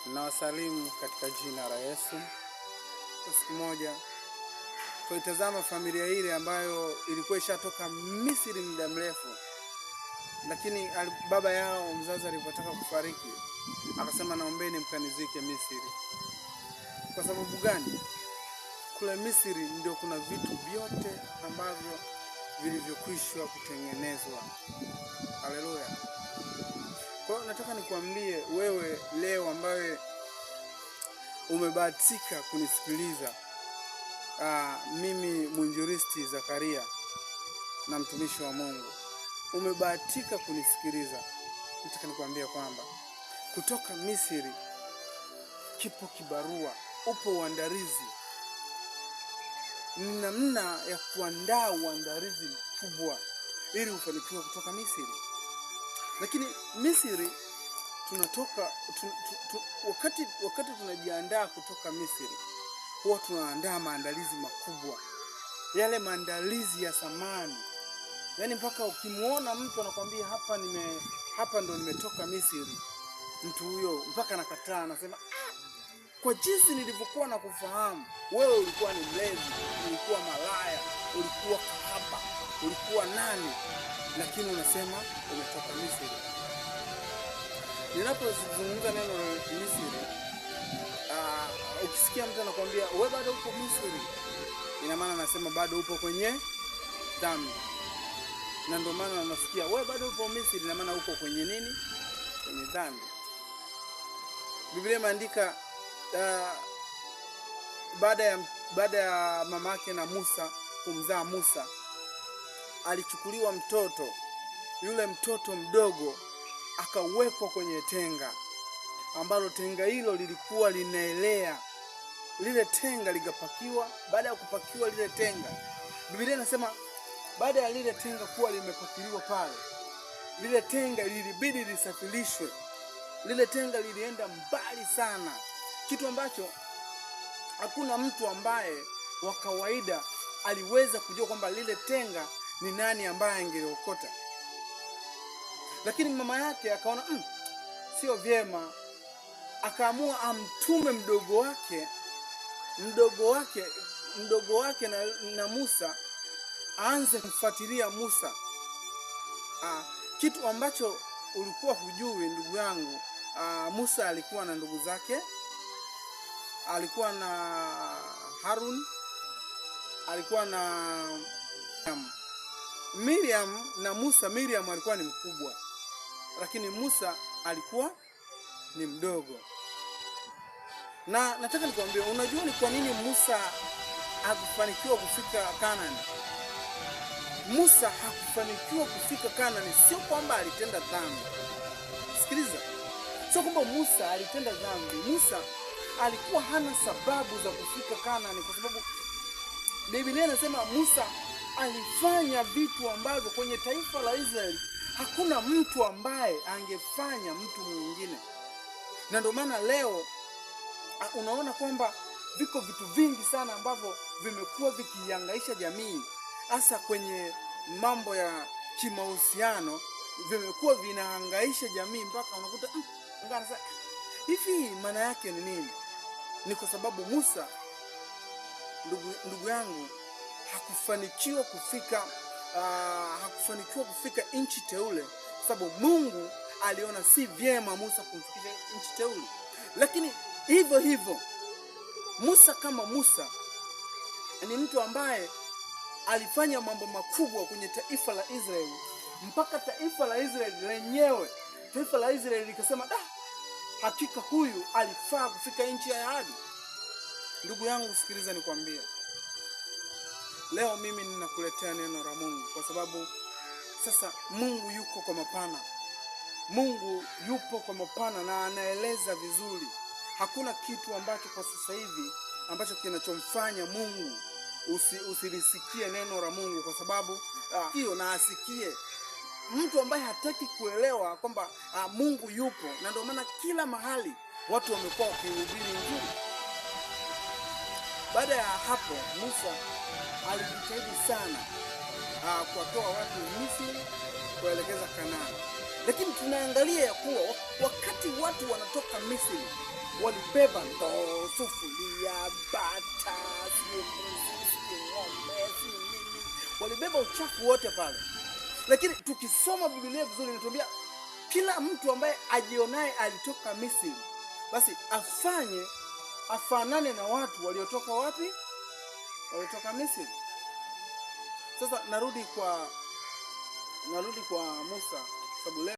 Nawasalimu katika jina la Yesu. Kwa siku moja tuitazama familia ile ambayo ilikuwa ishatoka Misri muda mrefu, lakini baba yao mzazi alipotaka kufariki akasema, naombeni mkanizike Misri. Kwa sababu gani? Kule Misri ndio kuna vitu vyote ambavyo vilivyokwisha kutengenezwa. Haleluya. Kwa hiyo nataka nikwambie wewe leo ambaye umebahatika kunisikiliza, mimi mwinjilisti Zakaria na mtumishi wa Mungu, umebahatika kunisikiliza. Nataka nikwambie kwamba kutoka Misri kipo kibarua, upo uandalizi, namna ya kuandaa uandalizi mkubwa ili ufanikiwe kutoka Misri. Lakini Misri tunatoka wakati tunajiandaa kutoka Misri, huwa tunaandaa maandalizi makubwa, yale maandalizi ya samani. Yaani mpaka ukimuona mtu anakuambia hapa ndo nimetoka Misri, mtu huyo mpaka anakataa, anasema kwa jinsi nilivyokuwa na kufahamu wewe ulikuwa ni mlevi, ulikuwa malaya, ulikuwa kahaba, ulikuwa nani, lakini unasema umetoka Misri. Ninapozungumza neno la Misri, ukisikia mtu anakuambia wewe bado upo Misri, ina maana anasema bado upo kwenye dhambi. Na ndio maana unasikia wewe bado upo Misri, ina maana uko kwenye nini? Kwenye dhambi. Biblia imeandika baada ya mamake na Musa kumzaa Musa, alichukuliwa mtoto, yule mtoto mdogo akawekwa kwenye tenga, ambalo tenga hilo lilikuwa linaelea. Lile tenga likapakiwa. Baada ya kupakiwa lile tenga, Biblia inasema baada ya lile tenga kuwa limepakiliwa pale, lile tenga lilibidi lisafirishwe. Lile tenga lilienda mbali sana, kitu ambacho hakuna mtu ambaye wa kawaida aliweza kujua kwamba lile tenga ni nani ambaye angeliokota. Lakini mama yake akaona sio vyema, akaamua amtume mdogo wake na Musa aanze kumfuatilia Musa. Kitu ambacho ulikuwa hujui ndugu yangu, Musa alikuwa na ndugu zake, alikuwa na Harun, alikuwa na Miriam na Musa. Miriam alikuwa ni mkubwa, lakini Musa alikuwa ni mdogo. Na nataka nikwambie, unajua ni kwa nini Musa hakufanikiwa kufika Kanaani? Musa hakufanikiwa kufika Kanaani sio kwamba alitenda dhambi. Sikiliza, sio kwamba Musa alitenda dhambi. Musa alikuwa hana sababu za kufika Kanaani, kwa sababu Biblia inasema Musa alifanya vitu ambavyo kwenye taifa la Israeli hakuna mtu ambaye angefanya mtu mwingine. Na ndio maana leo unaona kwamba viko vitu vingi sana ambavyo vimekuwa vikihangaisha jamii, hasa kwenye mambo ya kimahusiano, vimekuwa vinahangaisha jamii mpaka unakuta sasa hivi maana yake ni nini? Ni kwa sababu Musa, ndugu yangu, hakufanikiwa kufika nchi teule, sababu Mungu aliona si vyema Musa kumfikisha nchi teule. Lakini hivyo Musa kama Musa ni mtu ambaye alifanya mambo makubwa kwenye taifa la Israeli, mpaka taifa la Israeli lenyewe, taifa la Israeli likasema hakika huyu alifaa kufika nchi ya ahadi. Ndugu yangu, sikiliza nikwambie, leo mimi ninakuletea neno la Mungu kwa sababu sasa Mungu yuko kwa mapana. Mungu yupo kwa mapana na anaeleza vizuri. Hakuna kitu ambacho kwa sasa hivi ambacho kinachomfanya Mungu usilisikie neno la Mungu, kwa sababu hiyo na asikie. Mtu ambaye hataki kuelewa kwamba Mungu yupo, na ndio maana kila mahali watu wamekuwa wakihubiri Injili. Baada ya hapo Musa alijitahidi sana kuwatoa watu Misri kuelekeza Kanaani. Lakini tunaangalia ya kuwa wakati watu wanatoka Misri walibeba ndoo, sufuria, bata, ng'ombe, nini, walibeba uchafu wote pale. Lakini tukisoma Biblia vizuri inatuambia kila mtu ambaye ajionaye alitoka Misri, basi afanane na watu waliotoka wapi? Waliotoka Misri. Sasa narudi kwa Musa sababu